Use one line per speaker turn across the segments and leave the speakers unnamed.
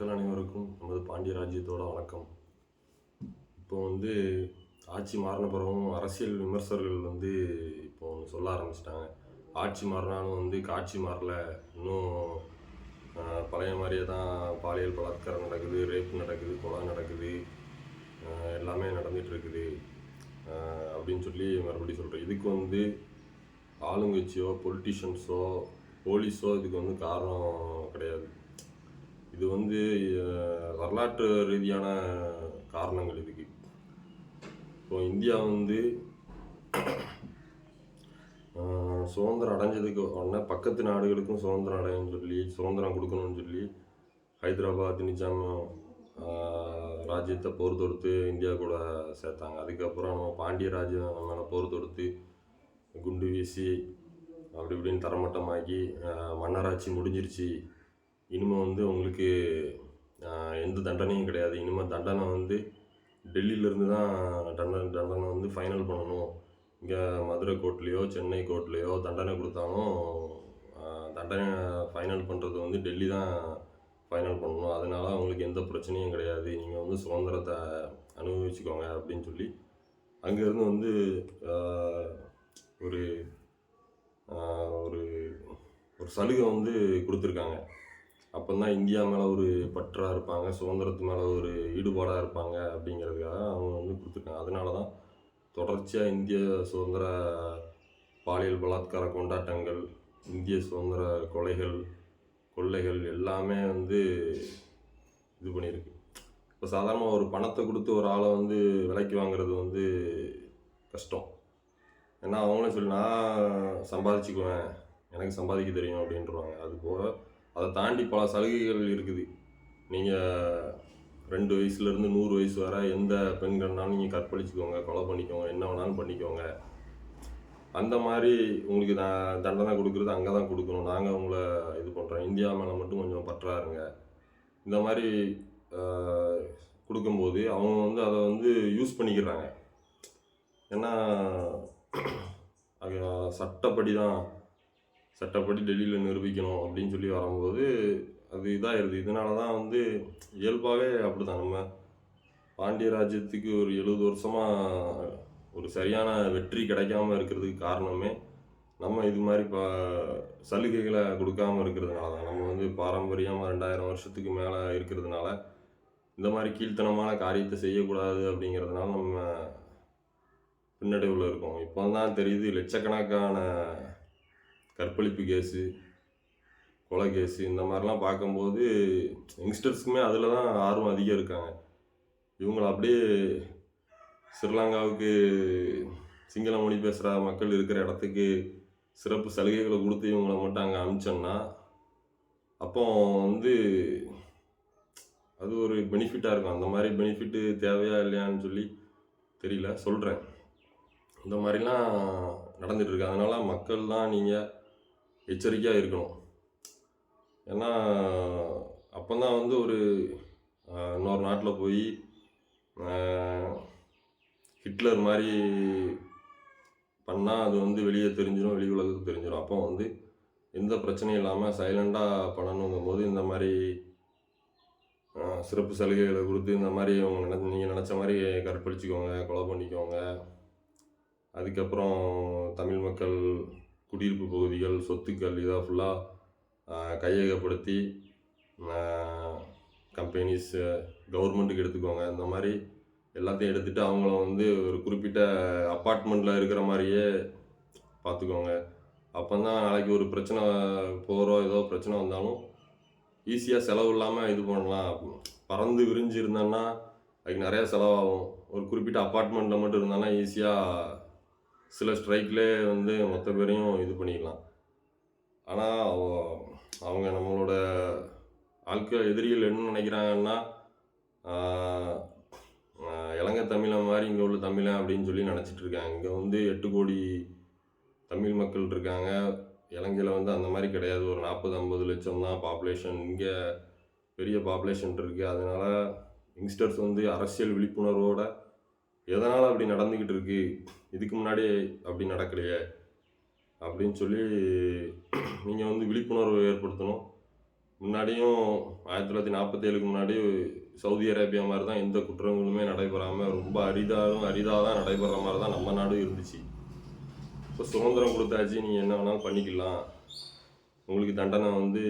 மக்கள் அனைவருக்கும் நமது பாண்டிய ராஜ்யத்தோட வணக்கம். இப்போ ஆட்சி மாறின பிறகும் அரசியல் விமர்சகர்கள் இப்போ ஒன்று சொல்ல ஆரம்பிச்சிட்டாங்க. ஆட்சி மாறினாலும் காட்சி மாறல, இன்னும் பழைய மாதிரியே தான் பாலியல் பலாத்காரம் நடக்குது, ரேப் நடக்குது, கொலை நடக்குது, எல்லாமே நடந்துகிட்டு இருக்குது அப்படின்னு சொல்லி மறுபடியும் சொல்கிறேன். இதுக்கு ஆளுங்கட்சியோ பொலிட்டிஷியன்ஸோ போலீஸோ இதுக்கு காரணம் கிடையாது. இது வரலாற்று ரீதியான காரணங்கள் இதுக்கு. இப்போ இந்தியா சுதந்திரம் அடைஞ்சதுக்கு உடனே பக்கத்து நாடுகளுக்கும் சுதந்திரம் அடையணும்னு சொல்லி சுதந்திரம் கொடுக்கணும்னு சொல்லி ஹைதராபாத் நிஜாம் ராஜ்யத்தை போர் தொடுத்து இந்தியா கூட சேர்த்தாங்க. அதுக்கப்புறம் நம்ம பாண்டிய ராஜ்யம் மேலே போர் தொடுத்து குண்டு வீசி அப்படி இப்படின்னு தரமட்டமாக்கி மன்னராட்சி முடிஞ்சிருச்சு, இனிமேல் உங்களுக்கு எந்த தண்டனையும் கிடையாது, இனிமேல் தண்டனை டெல்லியிலேருந்து தான் தண்டனை ஃபைனல் பண்ணணும், இங்கே மதுரை கோர்ட்லேயோ சென்னை கோர்ட்லேயோ தண்டனை கொடுத்தாலும் தண்டனை ஃபைனல் பண்ணுறது டெல்லி தான் ஃபைனல் பண்ணணும், அதனால் அவங்களுக்கு எந்த பிரச்சனையும் கிடையாது, நீங்கள் சுதந்திரத்தை அனுபவிச்சுக்கோங்க அப்படின்னு சொல்லி அங்கேருந்து ஒரு ஒரு ஒரு சலுகை கொடுத்துருக்காங்க. அப்போ தான் இந்தியா மேலே ஒரு பற்றாக இருப்பாங்க, சுதந்திரத்து மேலே ஒரு ஈடுபாடாக இருப்பாங்க அப்படிங்கிறதுக்காக அவங்க கொடுத்துருக்காங்க. அதனால தான் தொடர்ச்சியாக இந்திய சுதந்திர பாலியல் பலாத்கார கொண்டாட்டங்கள், இந்திய சுதந்திர கொள்ளைகள் எல்லாமே இது பண்ணியிருக்கு. இப்போ சாதாரணமாக ஒரு பணத்தை கொடுத்து ஒரு ஆளை விலைக்கு வாங்குறது கஷ்டம். ஏன்னா அவங்களே சொல்லி நான் சம்பாதிச்சுக்குவேன், எனக்கு சம்பாதிக்க தெரியும் அப்படின்றாங்க. அதுபோக அதை தாண்டி பல சலுகைகள் இருக்குது. நீங்கள் 2 வயசுலேருந்து 100 வயசு வரை எந்த பெண்கள்னாலும் நீங்கள் கற்பழிச்சிக்கோங்க, கொலை பண்ணிக்கோங்க, என்ன வேணாலும் பண்ணிக்கோங்க. அந்த மாதிரி உங்களுக்கு தண்டனை கொடுக்குறது அங்கே தான் கொடுக்கணும், நாங்கள் உங்களை இது பண்ணுறோம், இந்தியா மேலே மட்டும் கொஞ்சம் பற்றாருங்க. இந்த மாதிரி கொடுக்கும்போது அவங்க அதை யூஸ் பண்ணிக்கிறாங்க. ஏன்னா அது சட்டப்படி டெல்லியில் நிரூபிக்கணும் அப்படின்னு சொல்லி வரும்போது அது இதாகிடுது. இதனால தான் இயல்பாகவே அப்படி தான். நம்ம பாண்டிய ராஜ்யத்துக்கு ஒரு 70 வருஷமாக ஒரு சரியான வெற்றி கிடைக்காம இருக்கிறதுக்கு காரணமே நம்ம இது மாதிரி சலுகைகளை கொடுக்காமல் இருக்கிறதுனால தான். நம்ம பாரம்பரியமாக 2000 வருஷத்துக்கு மேலே இருக்கிறதுனால இந்த மாதிரி கீழ்த்தனமான காரியத்தை செய்யக்கூடாது அப்படிங்கிறதுனால நம்ம பின்னடைவில் இருக்கோம். இப்போ தான் தெரியுது, லட்சக்கணக்கான கற்பழிப்பு கேஸு, கொலை கேஸு இந்த மாதிரிலாம் பார்க்கும்போது யங்ஸ்டர்ஸுக்குமே அதில் தான் ஆர்வம் அதிகம் இருக்காங்க. இவங்களை அப்படியே ஸ்ரீலங்காவுக்கு சிங்கள மொழி பேசுகிற மக்கள் இருக்கிற இடத்துக்கு சிறப்பு சலுகைகளை கொடுத்து இவங்களை மட்டும் அங்கே அனுப்பிச்சோன்னா அப்போ அது ஒரு பெனிஃபிட்டாக இருக்கும். அந்த மாதிரி பெனிஃபிட்டு தேவையா இல்லையான்னு சொல்லி தெரியல, சொல்கிறேன். இந்த மாதிரிலாம் நடந்துகிட்ருக்கு. அதனால் மக்கள் தான் நீங்கள் எச்சரிக்கையாக இருக்கணும். ஏன்னா அப்போ தான் ஒரு இன்னொரு நாட்டில் போய் ஹிட்லர் மாதிரி பண்ணால் அது வெளியே தெரிஞ்சிடும், வெளி உலகத்துக்கு தெரிஞ்சிடும். அப்போ எந்த பிரச்சனையும் இல்லாமல் சைலண்டாக பண்ணணுங்கும் போது இந்த மாதிரி சிறப்பு சலுகைகளை கொடுத்து இந்த மாதிரி நீங்கள் நினச்ச மாதிரி கற்பழிச்சிக்கோங்க, கொலை பண்ணிக்கோங்க, அதுக்கப்புறம் தமிழ் மக்கள் குடியிருப்பு பகுதிகள், சொத்துக்கள் இதை ஃபுல்லாக கையகப்படுத்தி கம்பெனிஸ் கவர்மெண்ட்டுக்கு எடுத்துக்கோங்க, இந்த மாதிரி எல்லாத்தையும் எடுத்துகிட்டு அவங்கள ஒரு குறிப்பிட்ட அப்பார்ட்மெண்ட்டில் இருக்கிற மாதிரியே பார்த்துக்கோங்க. அப்போ தான் நாளைக்கு ஒரு பிரச்சனை ஏதோ பிரச்சனை வந்தாலும் ஈஸியாக செலவு இல்லாமல் இது பண்ணலாம். பறந்து விரிஞ்சு இருந்தோன்னா அதுக்கு நிறையா செலவாகும். ஒரு குறிப்பிட்ட அப்பார்ட்மெண்ட்டில் மட்டும் இருந்தாங்கன்னா ஈஸியாக சில ஸ்ட்ரைக்லேயே மொத்த பேரையும் இது பண்ணிக்கலாம். ஆனால் அவங்க நம்மளோட ஆட்கள் எதிரிகள் என்ன நினைக்கிறாங்கன்னா, இலங்கை தமிழன் மாதிரி இங்கே உள்ள தமிழன் அப்படின்னு சொல்லி நினச்சிட்டு இருக்காங்க. இங்கே 8 கோடி தமிழ் மக்கள் இருக்காங்க. இலங்கையில் அந்த மாதிரி கிடையாது. ஒரு 40-50 லட்சம் தான் பாப்புலேஷன். இங்கே பெரிய பாப்புலேஷன் இருக்குது. அதனால் யங்ஸ்டர்ஸ் அரசியல் விழிப்புணர்வோடு எதனால் அப்படி நடந்துக்கிட்டு இருக்கு, இதுக்கு முன்னாடி அப்படி நடக்கலையே அப்படின்னு சொல்லி நீங்கள் விழிப்புணர்வு ஏற்படுத்தணும். முன்னாடியும் 1947க்கு முன்னாடி சவுதி அரேபியா மாதிரி தான் எந்த குற்றங்களுமே நடைபெறாமல் ரொம்ப அரிதாக தான் நடைபெற மாதிரி தான் நம்ம நாடும் இருந்துச்சு. இப்போ சுதந்திரம் கொடுத்தாச்சு, நீங்கள் என்ன வேணாலும் பண்ணிக்கலாம், உங்களுக்கு தண்டனை வந்து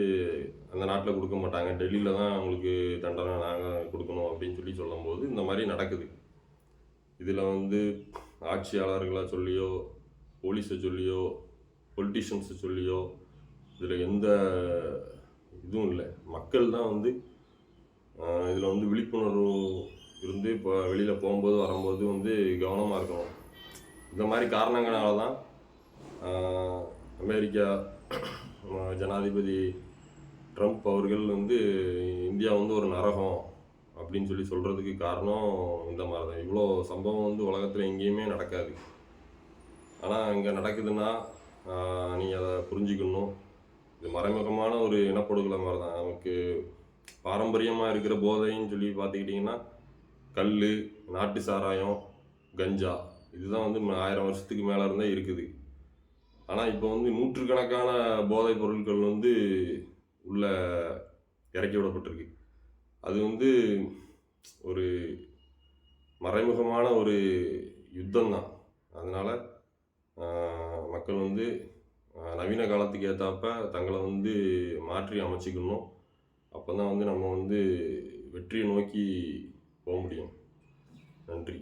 அந்த நாட்டில் கொடுக்க மாட்டாங்க, டெல்லியில் தான் உங்களுக்கு தண்டனை நாங்கள் கொடுக்கணும் அப்படின்னு சொல்லும்போது இந்த மாதிரி நடக்குது. இதில் வந்து ஆட்சியாளர்களை சொல்லியோ, போலீஸை சொல்லியோ, பொலிட்டிஷியன்ஸை சொல்லியோ இதில் எந்த இதுவும் இல்லை. மக்கள் தான் வந்து இதில் வந்து விழிப்புணர்வு இருந்து இப்போ வெளியில் போகும்போது வரும்போது வந்து கவனமாக இருக்கணும். இந்த மாதிரி காரணங்களால தான் அமெரிக்கா ஜனாதிபதி ட்ரம்ப் அவர்கள் வந்து இந்தியா வந்து ஒரு நரகம் அப்படின்னு சொல்கிறதுக்கு காரணம் இந்த மாதிரி தான். இவ்வளோ சம்பவம் வந்து உலகத்தில் எங்கேயுமே நடக்காது, ஆனால் இங்கே நடக்குதுன்னா நீங்கள் அதை புரிஞ்சுக்கணும். இது மறைமுகமான ஒரு இனப்படுகொலை மாதிரி தான். நமக்கு பாரம்பரியமாக இருக்கிற போதைன்னு பார்த்துக்கிட்டிங்கன்னா கல், நாட்டு சாராயம், கஞ்சா, இதுதான் வந்து 1000 வருஷத்துக்கு மேலே இருந்தே இருக்குது. ஆனால் இப்போ வந்து நூற்றுக்கணக்கான போதைப் பொருட்கள் வந்து உள்ள இறக்கி விடப்பட்டிருக்கு. அது வந்து ஒரு மறைமுகமான ஒரு யுத்தம் தான். அதனால் மக்கள் வந்து நவீன காலத்துக்கு ஏற்றாப்ப தங்களை வந்து மாற்றி அமைச்சிக்கணும். அப்போ தான் வந்து நம்ம வந்து வெற்றியை நோக்கி போக முடியும். நன்றி.